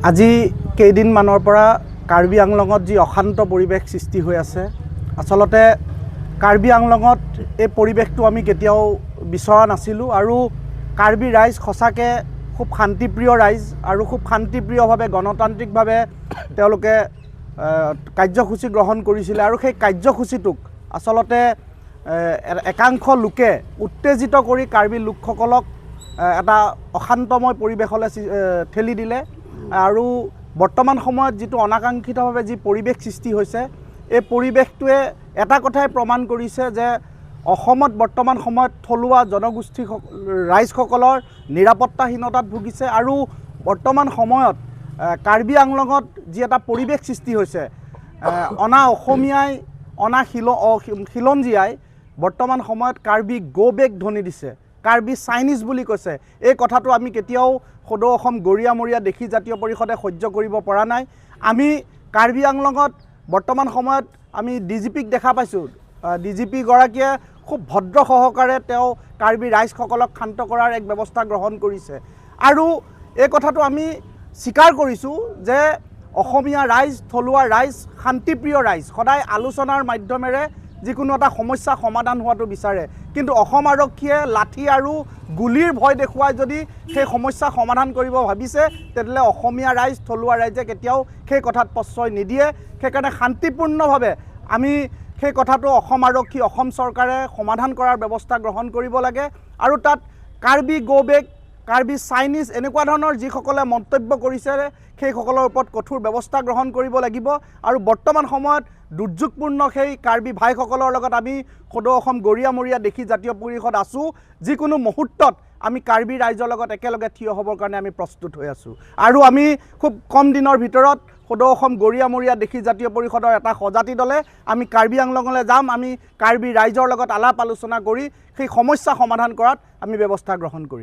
আজি কেইদিনমানৰ পৰা কাৰ্বি আংলঙত যি অশান্ত পৰিৱেশ সৃষ্টি হৈ আছে, আচলতে কাৰ্বি আংলঙত এই পৰিৱেশটো আমি কেতিয়াও বিচৰা নাছিলোঁ আৰু কাৰ্বি ৰাইজ সঁচাকৈ খুব শান্তিপ্ৰিয় ৰাইজ আৰু খুব শান্তিপ্ৰিয়ভাৱে গণতান্ত্ৰিকভাৱে তেওঁলোকে কাৰ্যসূচী গ্ৰহণ কৰিছিলে আৰু সেই কাৰ্যসূচীটোক আচলতে একাংশ লোকে উত্তেজিত কৰি কাৰ্বি লোকসকলক এটা অশান্তময় পৰিৱেশলৈ ঠেলি দিলে আৰু বৰ্তমান সময়ত যিটো অনাকাংক্ষিতভাৱে যি পৰিৱেশ সৃষ্টি হৈছে, এই পৰিৱেশটোৱে এটা কথাই প্ৰমাণ কৰিছে যে অসমত বৰ্তমান সময়ত থলুৱা জনগোষ্ঠী ৰাইজসকলৰ নিৰাপত্তাহীনতাত ভুগিছে আৰু বৰ্তমান সময়ত কাৰ্বি আংলঙত যি এটা পৰিৱেশ সৃষ্টি হৈছে, অনা অসমীয়াই অনা খিলঞ্জীয়াই বৰ্তমান সময়ত কাৰ্বি গো বেক ধ্বনি দিছে, কাৰ্বি চাইনিজ বুলি কৈছে। এই কথাটো আমি কেতিয়াও সদৌ অসম গৰিয়ামৰীয়া দেশী জাতীয় পৰিষদে সহ্য কৰিব পৰা নাই। আমি কাৰ্বি আংলঙত বৰ্তমান সময়ত আমি ডিজিপিক দেখা পাইছোঁ। ডিজিপি গৰাকীয়ে খুব ভদ্ৰ সহকাৰে তেওঁ কাৰ্বি ৰাইজসকলক শান্ত কৰাৰ এক ব্যৱস্থা গ্ৰহণ কৰিছে আৰু এই কথাটো আমি স্বীকাৰ কৰিছোঁ যে অসমীয়া ৰাইজ, থলুৱা ৰাইজ, শান্তিপ্ৰিয় ৰাইজ সদায় আলোচনাৰ মাধ্যমেৰে যিকোনো এটা সমস্যা সমাধান হোৱাটো বিচাৰে, কিন্তু অসম আৰক্ষীয়ে লাঠি আৰু গুলিৰ ভয় দেখুৱাই যদি সেই সমস্যা সমাধান কৰিব ভাবিছে, তেতিয়াহ'লে অসমীয়া ৰাইজ, থলুৱা ৰাইজে কেতিয়াও সেই কথাত প্ৰশ্ৰয় নিদিয়ে। সেইকাৰণে শান্তিপূৰ্ণভাৱে আমি সেই কথাটো অসম আৰক্ষী, অসম চৰকাৰে সমাধান কৰাৰ ব্যৱস্থা গ্ৰহণ কৰিব লাগে আৰু তাত Karbi go back, Karbi Chinese এনেকুৱা ধৰণৰ যিসকলে মন্তব্য কৰিছে সেইসকলৰ ওপৰত কঠোৰ ব্যৱস্থা গ্ৰহণ কৰিব লাগিব আৰু বৰ্তমান সময়ত দুৰ্যোগপূৰ্ণ সেই কাৰ্বি ভাইসকলৰ লগত আমি সদৌ অসম গৰিয়ামৰীয়া দেশী জাতীয় পৰিষদ আছোঁ। যিকোনো মুহূৰ্তত আমি কাৰ্বি ৰাইজৰ লগত একেলগে থিয় হ'বৰ কাৰণে আমি প্ৰস্তুত হৈ আছোঁ আৰু আমি খুব কম দিনৰ ভিতৰত সদৌ অসম গৰিয়ামৰীয়া দেশী জাতীয় পৰিষদৰ এটা সজাতি দলে আমি কাৰ্বি আংলঙলৈ যাম। আমি কাৰ্বি ৰাইজৰ লগত আলাপ আলোচনা কৰি সেই সমস্যা সমাধান কৰাত আমি ব্যৱস্থা গ্ৰহণ কৰিম।